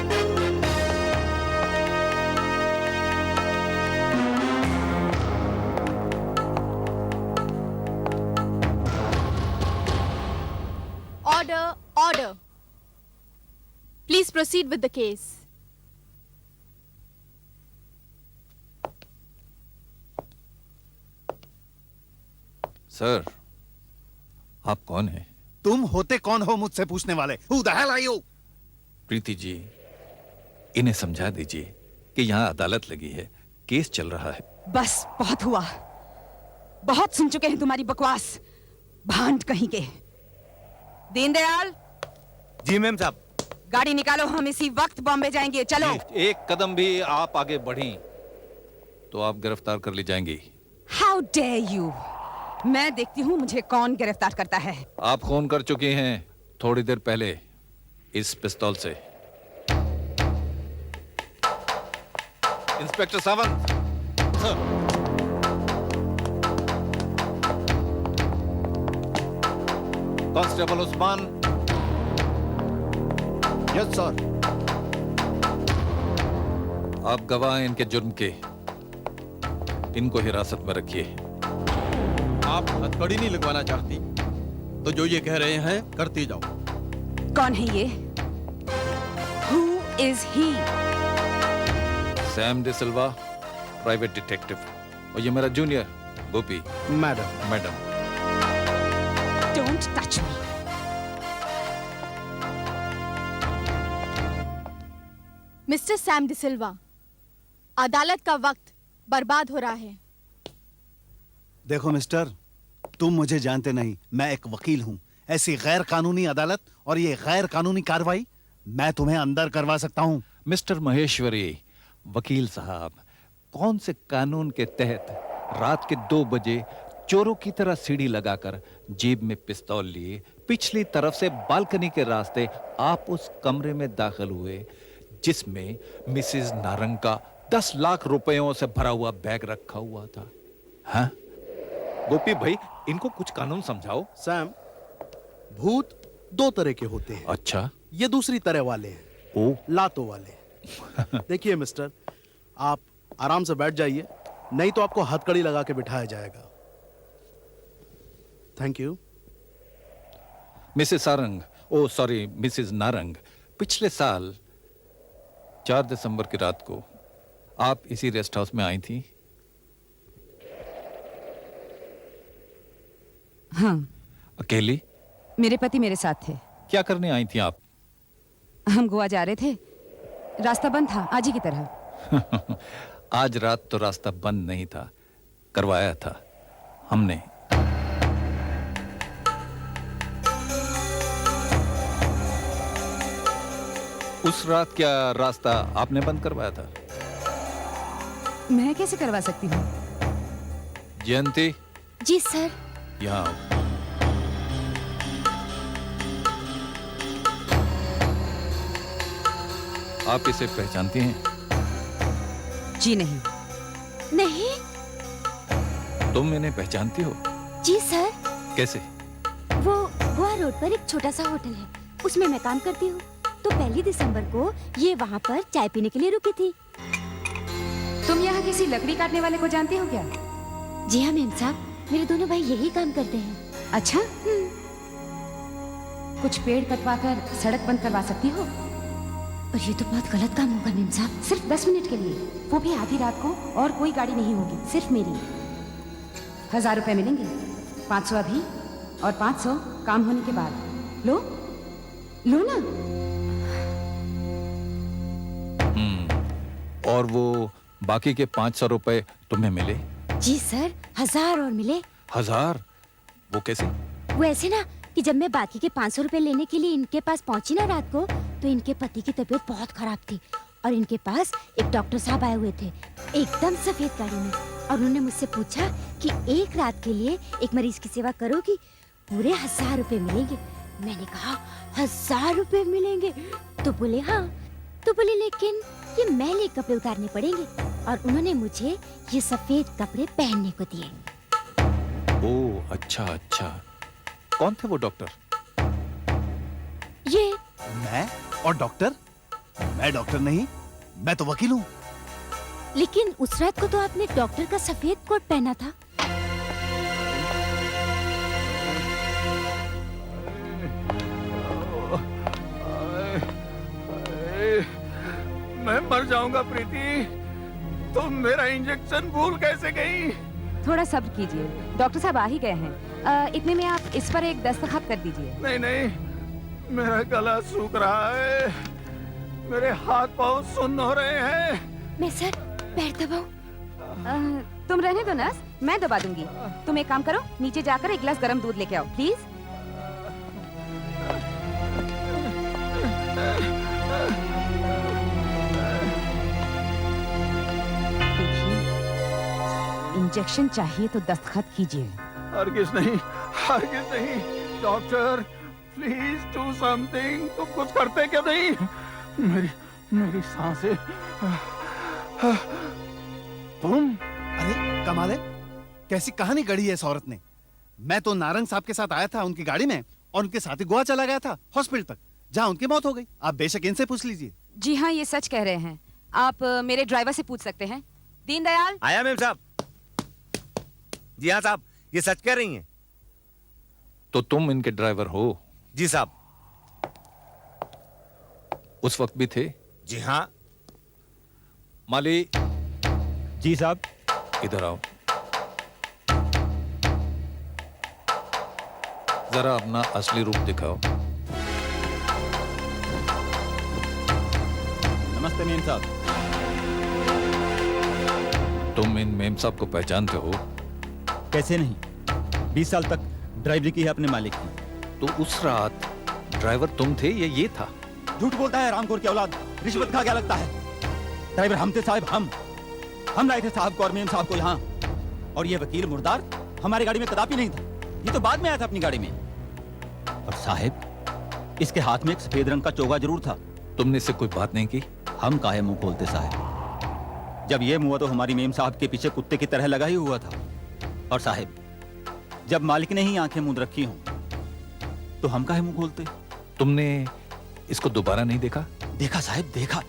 [SPEAKER 11] Order, order. Please proceed with the case.
[SPEAKER 2] Sir, आप कौन हैं?
[SPEAKER 9] तुम होते कौन हो मुझसे पूछने वाले? Who the hell are you?
[SPEAKER 2] Preeti ji, इन्हें समझा दीजिए कि यहाँ अदालत लगी है, केस चल रहा है।
[SPEAKER 4] बस बहुत हुआ, बहुत सुन चुके हैं तुम्हारी बकवास, भांड कहीं के। दीनदयाल,
[SPEAKER 5] जी मैम साहब।
[SPEAKER 4] गाड़ी निकालो, हम इसी वक्त बॉम्बे जाएंगे, चलो।
[SPEAKER 2] एक कदम भी आप आगे बढ़ी तो आप गिरफ्तार कर ली जाएंगी।
[SPEAKER 4] How dare you! मैं देखती हूँ मुझे कौन गिरफ्तार करता है।
[SPEAKER 2] आप खून कर चुकी हैं थोड़ी देर पहले इस पिस्तौल से। Inspector Sawant, constable Usman.
[SPEAKER 9] Yes sir.
[SPEAKER 2] आप गवाह हैं इनके जुर्म के, इनको हिरासत में रखिए।
[SPEAKER 8] आप हथकड़ी नहीं लगवाना चाहती तो जो ये कह रहे हैं करती जाओ।
[SPEAKER 4] कौन है ये? Who is he?
[SPEAKER 2] Sam DeSilva, private detective. और ये मेरा junior Gopi. Madam.
[SPEAKER 4] Don't touch me.
[SPEAKER 11] Mister Sam DeSilva, अदालत का वक्त बर्बाद हो रहा है।
[SPEAKER 9] देखो मिस्टर, तुम मुझे जानते नहीं, मैं एक वकील हूं। ऐसी गैर कानूनी अदालत और ये गैर कानूनी कार्रवाई मैं तुम्हें अंदर करवा सकता हूं।
[SPEAKER 2] मिस्टर महेश्वरी, वकील साहब, कौन से कानून के तहत रात के 2 बजे चोरों की तरह सीढ़ी लगाकर जेब में पिस्तौल लिए पिछली तरफ से बालकनी के रास्ते आप उस कमरे में दाखिल हुए जिसमें मिसेस नारंग का 10 लाख रुपयों से भरा हुआ बैग रखा हुआ था? हाँ? गोपी भाई, इनको कुछ कानून समझाओ।
[SPEAKER 6] सैम, भूत 2 तरह के होते हैं।
[SPEAKER 2] अच्छा,
[SPEAKER 6] ये दूसरी तरह वाले हैं,
[SPEAKER 2] ओ
[SPEAKER 6] लातों वाले। देखिए मिस्टर, आप आराम से बैठ जाइए, नहीं तो आपको हथकड़ी लगा के बिठाया जाएगा। Thank you.
[SPEAKER 2] Mrs Sarang, oh sorry Mrs Narang, पिछले साल 4 दिसंबर की रात को आप इसी रेस्ट हाउस में आई थी?
[SPEAKER 4] हाँ।
[SPEAKER 2] अकेली?
[SPEAKER 4] मेरे पति मेरे साथ थे।
[SPEAKER 2] क्या करने आई थी आप?
[SPEAKER 4] हम गोवा जा रहे थे, रास्ता बंद था, आज ही की तरह।
[SPEAKER 2] आज रात तो रास्ता बंद नहीं था, करवाया था हमने। उस रात क्या रास्ता आपने बंद करवाया था?
[SPEAKER 4] मैं कैसे करवा सकती हूँ?
[SPEAKER 2] जयंती,
[SPEAKER 11] जी सर।
[SPEAKER 2] यहाँ आओ। आप इसे पहचानती हैं?
[SPEAKER 4] जी नहीं।
[SPEAKER 11] नहीं।
[SPEAKER 2] तुम इन्हें पहचानती हो?
[SPEAKER 11] जी सर।
[SPEAKER 2] कैसे?
[SPEAKER 11] वो गोवा रोड पर एक छोटा सा होटल है, उसमें मैं काम करती हूँ। तो 1 दिसंबर को ये वहाँ पर चाय पीने के लिए रुकी थी।
[SPEAKER 4] तुम यहाँ किसी लकड़ी काटने वाले को जानती हो क्या?
[SPEAKER 11] जी हाँ मेम साहब, मेरे दोनों भाई यही काम करते हैं।
[SPEAKER 4] अच्छा। कुछ पेड़ कटवाकर सड़क बंद करवा सकती हो?
[SPEAKER 11] और ये तो बहुत गलत काम होगा मेम साहब।
[SPEAKER 4] सिर्फ 10 मिनट के लिए, वो भी आधी रात को, और कोई गाड़ी नहीं होगी, सिर्फ मेरी। 1000 रुपए मिलेंगे। 500 अभी और 500 काम होने के बाद। लो लो ना।
[SPEAKER 2] और वो बाकी के 500 रुपए तुम्हें मिले?
[SPEAKER 11] जी सर, 1000 और मिले।
[SPEAKER 2] 1000? वो कैसे?
[SPEAKER 11] वो ऐसे ना कि जब मैं बाकी के 500 रुपए लेने के लिए इनके पास पहुंची ना रात को, तो इनके पति की तबीयत बहुत खराब थी और इनके पास एक डॉक्टर साहब आए हुए थे, एकदम सफेद गाड़ी में। और उन्होंने मुझसे पूछा कि एक रात के लिए एक मरीज की सेवा करोगी, पूरे 1000 रुपए मिलेंगे। मैंने कहा 1000 रुपए मिलेंगे? तो बोले हाँ। तो बोले लेकिन ये मैले कपड़े उतारने पड़ेंगे, और उन्होंने मुझे ये सफेद कपड़े पहनने को दिए।
[SPEAKER 2] ओह अच्छा अच्छा। कौन थे वो डॉक्टर?
[SPEAKER 11] ये
[SPEAKER 9] मैं? और डॉक्टर? मैं डॉक्टर नहीं, मैं तो वकील हूँ।
[SPEAKER 11] लेकिन उस रात को तो आपने डॉक्टर का सफेद कोट पहना था।
[SPEAKER 10] मैं मर जाऊंगा प्रीति। तुम मेरा इंजेक्शन भूल कैसे गई?
[SPEAKER 4] थोड़ा सब्र कीजिए, डॉक्टर साहब आ ही गए हैं। इतने में आप इस पर एक दस्तखत कर दीजिए।
[SPEAKER 10] नहीं नहीं, मेरा गला सूख रहा है, मेरे हाथ पांव सुन्न हो रहे हैं।
[SPEAKER 11] मैं सर पैर दबाऊं?
[SPEAKER 4] तुम रहने दो नर्स, मैं दबा दूंगी। तुम एक काम करो, नीचे जाकर एक गिलास गर्म दूध लेके आओ प्लीज। इंजेक्शन चाहिए तो दस्तखत कीजिए।
[SPEAKER 10] हरगिज नहीं, हरगिज नहीं। Doctor please do something. तुम कुछ करते क्यों नहीं? मेरी सांसें। तुम?
[SPEAKER 9] अरे कमाल है, कैसी कहानी गढ़ी है इस औरत ने। मैं तो नारंग साहब के साथ आया था उनकी गाड़ी में, और उनके साथ ही गोवा चला गया था हॉस्पिटल तक, जहाँ उनकी मौत हो गई। आप बेशक इनसे पूछ लीजिए।
[SPEAKER 4] जी हाँ, ये सच कह रहे हैं। आप मेरे ड्राइवर से पूछ सकते हैं। दीनदयाल।
[SPEAKER 5] आया मेम साहब। जी हाँ साहब, ये सच कह रही हैं।
[SPEAKER 2] तो तुम इनके ड्राइवर हो?
[SPEAKER 5] जी साहब।
[SPEAKER 2] उस वक्त भी थे?
[SPEAKER 5] जी हाँ।
[SPEAKER 2] माली।
[SPEAKER 12] जी साहब।
[SPEAKER 2] इधर आओ। जरा अपना असली रूप दिखाओ।
[SPEAKER 12] नमस्ते मेम साहब।
[SPEAKER 2] तुम इन मेम साहब को पहचानते हो?
[SPEAKER 12] कैसे नहीं, 20 साल तक ड्राइवरी की है अपने मालिक की।
[SPEAKER 2] तो उस रात ड्राइवर तुम थे या ये था?
[SPEAKER 12] झूठ बोलता है रामखोर की औलाद, रिश्वत खा क्या लगता है? ड्राइवर हम थे साहब, हम लाए थे साहब को और मेम साहब को यहाँ। और ये वकील मुर्दार हमारी गाड़ी में कदापि नहीं था, ये तो बाद में आया था अपनी गाड़ी में। और साहब, इसके हाथ में एक सफेद रंग का चोगा जरूर था।
[SPEAKER 2] तुमने इससे कोई बात नहीं की?
[SPEAKER 12] हम काहे मुंह खोलते साहब, जब ये मुआ तो हमारी मेम साहब के पीछे कुत्ते की तरह लगा ही हुआ था। और साहब, जब मालिक ने ही आंखें मूंद रखी हों तो हम काहे मुंह खोलते?
[SPEAKER 2] तुमने इसको दोबारा नहीं देखा?
[SPEAKER 12] देखा साहब, देखा।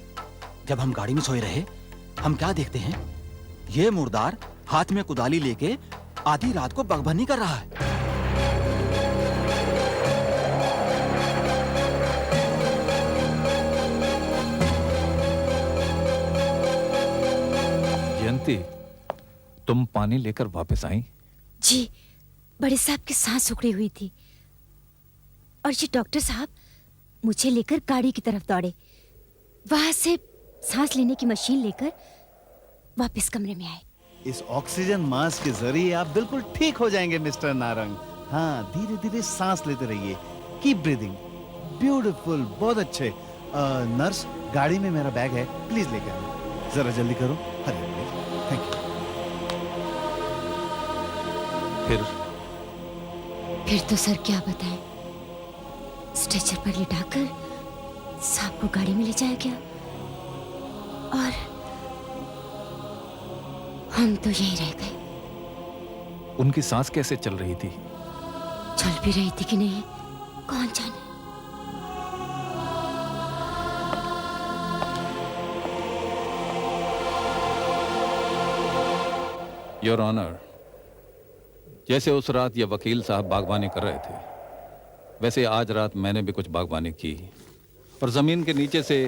[SPEAKER 12] जब हम गाड़ी में सोए रहे, हम क्या देखते हैं, ये मुर्दार हाथ में कुदाली लेके आधी रात को बगबनी कर रहा है।
[SPEAKER 2] जयंती, तुम पानी लेकर वापस आई?
[SPEAKER 11] जी, बड़े साहब की सांस उखड़ी हुई थी और ये डॉक्टर साहब मुझे लेकर गाड़ी की तरफ दौड़े। वहां से सांस लेने की मशीन लेकर वापस कमरे में आए।
[SPEAKER 9] इस ऑक्सीजन मास्क के जरिए आप बिल्कुल ठीक हो जाएंगे मिस्टर नारंग। हाँ, धीरे धीरे सांस लेते रहिए। Keep breathing. ब्यूटीफुल, बहुत अच्छे। नर्स, गाड़ी में मेरा बैग है, प्लीज लेकर आओ। जरा जल्दी करो। हरी प्लीज। Thank you.
[SPEAKER 11] फिर तो सर क्या बताएं, स्ट्रेचर पर लिटाकर साहब को गाड़ी में ले जाया गया और हम तो यहीं रह गए।
[SPEAKER 2] उनकी सांस कैसे चल रही थी?
[SPEAKER 11] चल भी रही थी कि नहीं कौन जाने।
[SPEAKER 2] योर ऑनर, जैसे उस रात ये वकील साहब बागवानी कर रहे थे, वैसे आज रात मैंने भी कुछ बागवानी की और जमीन के नीचे से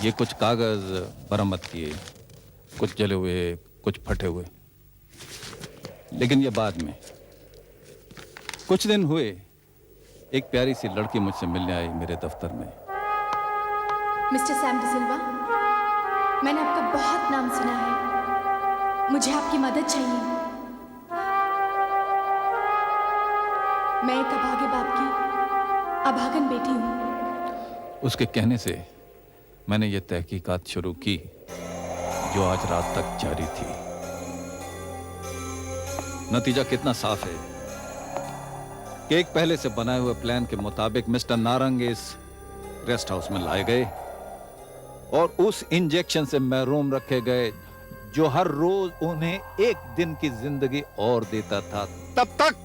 [SPEAKER 2] ये कुछ कागज बरामद किए, कुछ जले हुए, कुछ फटे हुए। लेकिन ये बाद में। कुछ दिन हुए, एक प्यारी सी लड़की मुझसे मिलने आई मेरे दफ्तर में।
[SPEAKER 14] मिस्टर सैम डिसिल्वा, मैंने आपका बहुत नाम सुना है। मुझे आपकी मदद चाहिए। मैं एक अभागे बाप की अभागन बेटी हूँ।
[SPEAKER 2] उसके कहने से मैंने ये तहकीकात शुरू की जो आज रात तक जारी थी। नतीजा कितना साफ है कि एक पहले से बनाए हुए प्लान के मुताबिक मिस्टर नारंग इस रेस्ट हाउस में लाए गए और उस इंजेक्शन से महरूम रखे गए जो हर रोज उन्हें एक दिन की जिंदगी और देता था, तब तक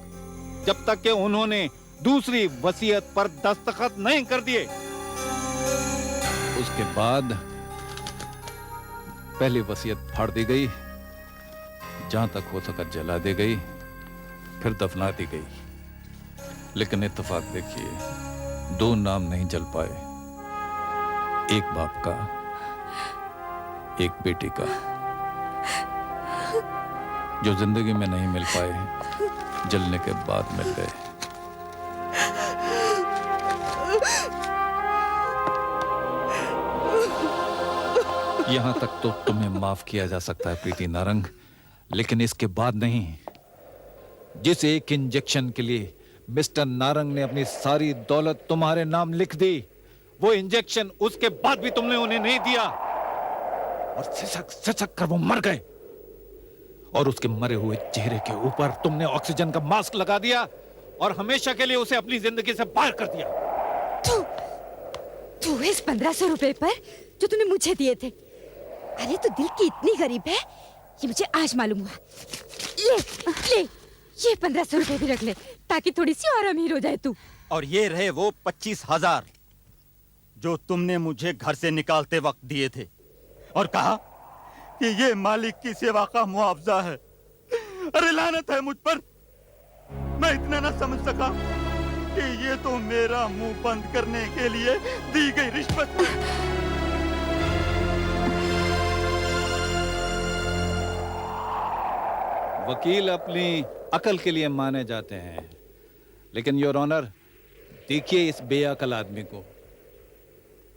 [SPEAKER 2] जब तक कि उन्होंने दूसरी वसीयत पर दस्तखत नहीं कर दिए। उसके बाद पहली वसीयत फाड़ दी गई, जहां तक हो सका जला दी गई, फिर दफना दी गई। लेकिन इत्तेफाक देखिए, दो नाम नहीं जल पाए, एक बाप का, एक बेटी का, जो जिंदगी में नहीं मिल पाए, जलने के बाद मिल गए। यहां तक तो तुम्हें माफ किया जा सकता है प्रीति नारंग, लेकिन इसके बाद नहीं। जिस एक इंजेक्शन के लिए मिस्टर नारंग ने अपनी सारी दौलत तुम्हारे नाम लिख दी, वो इंजेक्शन उसके बाद भी तुमने उन्हें नहीं दिया और सिसक सिसक कर वो मर गए। और उसके मरे हुए चेहरे के ऊपर तुमने ऑक्सीजन का मास्क लगा दिया और हमेशा के लिए उसे अपनी जिंदगी से बाहर कर दिया।
[SPEAKER 11] तू इस 1500 रुपए पर जो तूने मुझे दिए थे, अरे तू दिल की इतनी गरीब है, ये मुझे आज मालूम हुआ। ले ये 1500 रुपए भी रख ले ताकि थोड़ी सी और अमीर हो जाए तू।
[SPEAKER 12] और ये रहे वो 25,000 जो तुमने मुझे घर से निकालते वक्त दिए थे और कहा कि ये मालिक की सेवा का मुआवजा है। अरे लानत है मुझ पर, मैं इतना ना समझ सका कि ये तो मेरा मुंह बंद करने के लिए दी गई रिश्वत है।
[SPEAKER 2] वकील अपनी अकल के लिए माने जाते हैं, लेकिन योर ऑनर, देखिए इस बेअकल आदमी को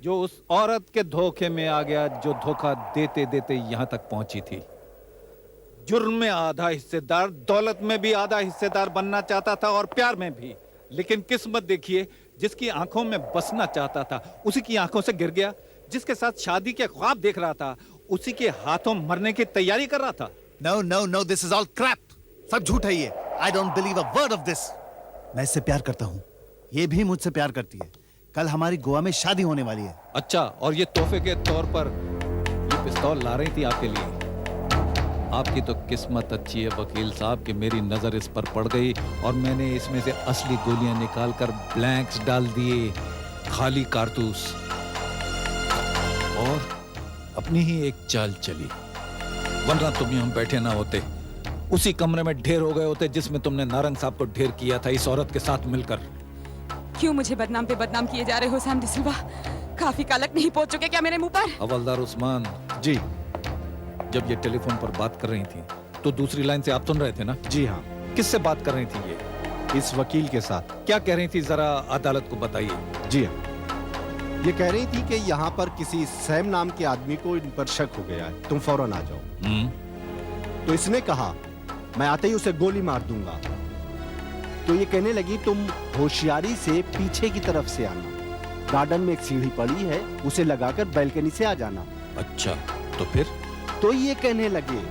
[SPEAKER 2] जो उस औरत के धोखे में आ गया, जो धोखा देते देते यहां तक पहुंची थी। जुर्म में आधा हिस्सेदार, दौलत में भी आधा हिस्सेदार बनना चाहता था और प्यार में भी। लेकिन किस्मत देखिए, जिसकी आंखों में बसना चाहता था उसी की आंखों से गिर गया। जिसके साथ शादी के ख्वाब देख रहा था उसी के हाथों मरने की तैयारी कर रहा था।
[SPEAKER 6] No no no, this is all crap. सब झूठ है ये। I don't believe a word of this. मैं इससे प्यार करता हूँ, ये भी मुझसे प्यार करती है। कल हमारी गोवा में शादी होने वाली है।
[SPEAKER 2] अच्छा, और ये तोहफे के तौर पर ये पिस्तौल ला रही थी आपके लिए। आपकी तो किस्मत अच्छी है वकील साहब कि मेरी नजर इस पर पड़ गई और मैंने इसमें से असली गोलियां निकालकर ब्लैंक्स डाल दिए, खाली कारतूस। और अपनी ही एक चाल चली, वरना तुम हम बैठे ना होते, उसी कमरे में ढेर हो गए होते जिसमें तुमने नारंग साहब को ढेर किया था इस औरत के साथ मिलकर।
[SPEAKER 4] क्यों मुझे बदनाम पे बदनाम किए जा रहे हो सैम डिसिल्वा? काफी कालक नहीं पहुंच चुके क्या मेरे मुंह पर?
[SPEAKER 2] हवलदार उस्मान
[SPEAKER 6] जी,
[SPEAKER 2] जब ये टेलीफोन पर बात कर रही थी तो दूसरी लाइन से आप सुन रहे थे ना?
[SPEAKER 7] जी हाँ।
[SPEAKER 2] किससे बात कर रही थी ये?
[SPEAKER 7] इस वकील के साथ।
[SPEAKER 2] क्या कह रही थी, जरा अदालत को बताइए।
[SPEAKER 7] जी हाँ, ये कह रही थी कि यहाँ पर किसी सैम नाम के आदमी को इन पर शक हो गया है, तुम फौरन आ जाओ। तो इसने कहा मैं आते ही उसे गोली मार दूंगा। तो ये कहने लगी तुम होशियारी से पीछे की तरफ से आना, गार्डन में एक सीढ़ी पड़ी है, उसे लगाकर बैल्कनी से आ जाना।
[SPEAKER 2] अच्छा, तो फिर?
[SPEAKER 7] तो ये कहने लगे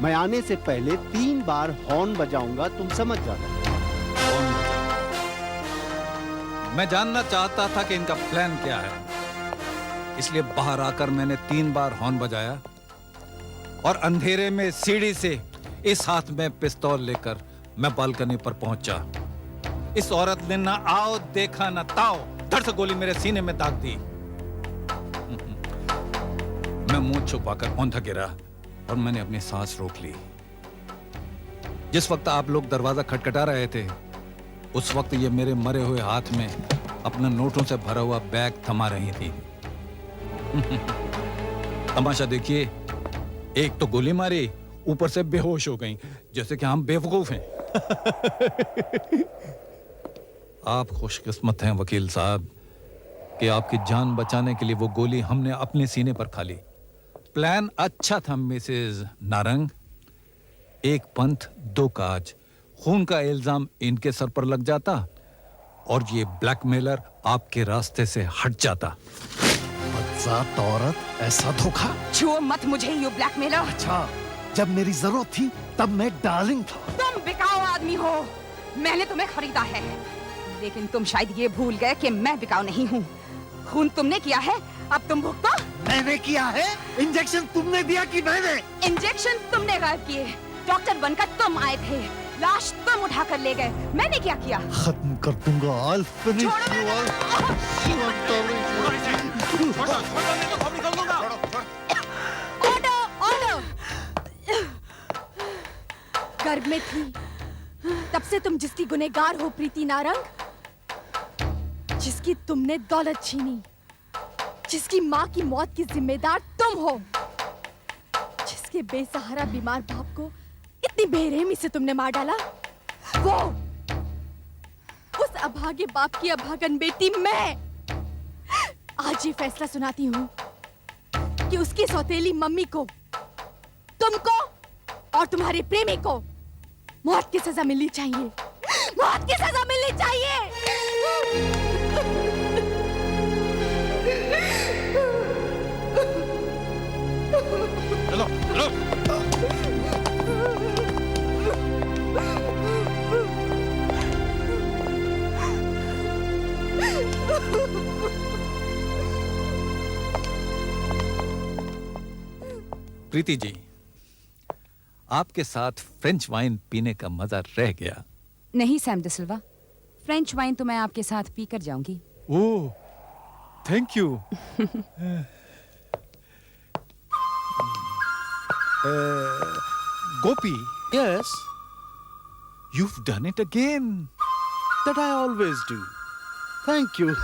[SPEAKER 7] मैं आने से पहले 3 बार हॉर्न बजाऊंगा, तुम समझ जाना।
[SPEAKER 2] मैं जानना चाहता था कि इनका प्लान क्या है। इसलिए बाहर आकर मैंने 3 बार हॉर्न बजाया और अंधेरे में सीढ़ी से इस हाथ में पिस्तौल लेकर मैं बालकनी पर पहुंचा। इस औरत ने ना आओ देखा ना ताओ, धड़ से गोली मेरे सीने में दाग दी। मैं मुंह छुपाकर औंधा गिरा और मैंने अपनी सांस रोक ली। जिस वक्त आप लोग दरवाजा खटखटा रहे थे, उस वक्त ये मेरे मरे हुए हाथ में अपने नोटों से भरा हुआ बैग थमा रही थी। तमाशा देखिए, एक तो गोली मारी, ऊपर से बेहोश हो गई, जैसे कि हम बेवकूफ हैं। आप खुशकिस्मत हैं वकील साहब कि आपकी जान बचाने के लिए वो गोली हमने अपने सीने पर खा ली। प्लान अच्छा था मिसेज नारंग, एक पंथ दो काज। खून का इल्जाम इनके सर पर लग जाता और ये ब्लैकमेलर आपके रास्ते से हट जाता।
[SPEAKER 6] बदजात औरत, ऐसा धोखा।
[SPEAKER 4] छुओ मत मुझे, यू ब्लैकमेलर।
[SPEAKER 6] अच्छा, जब मेरी जरूरत थी तब मैं डार्लिंग था।
[SPEAKER 4] तुम बिकाऊ आदमी हो, मैंने तुम्हें खरीदा है, लेकिन तुम शायद ये भूल गए कि मैं बिकाऊ नहीं हूँ। खून तुमने किया है, अब तुम भुगतो।
[SPEAKER 6] मैंने किया है? इंजेक्शन तुमने दिया कि मैंने?
[SPEAKER 4] इंजेक्शन तुमने गायब किए, डॉक्टर बनकर तुम आए थे, लाश तुम उठा कर ले गए, मैंने क्या किया?
[SPEAKER 6] खत्म कर दूंगा। I'll finish
[SPEAKER 14] गर्भ में थी तब से तुम जिसकी गुनहगार हो प्रीति नारंग, जिसकी तुमने दौलत छीनी, जिसकी माँ की मौत की जिम्मेदार तुम हो, जिसके बेसहारा बीमार बाप को इतनी बेरहमी से तुमने मार डाला, वो उस अभागे बाप की अभागन बेटी मैं आज ये फैसला सुनाती हूँ कि उसकी सौतेली मम्मी को, तुमको और तुम्हारे प्रेमी को मौत की सजा मिलनी चाहिए। मौत की सजा मिलनी चाहिए।
[SPEAKER 2] चलो चलो। प्रीति जी, आपके साथ फ्रेंच वाइन पीने का मजा रह गया।
[SPEAKER 4] नहीं सैम डिसिल्वा, फ्रेंच वाइन तो मैं आपके साथ पी कर जाऊंगी।
[SPEAKER 2] Oh, thank you. Gopi,
[SPEAKER 6] Yes,
[SPEAKER 2] you've done it again.
[SPEAKER 6] that I always do. Thank you.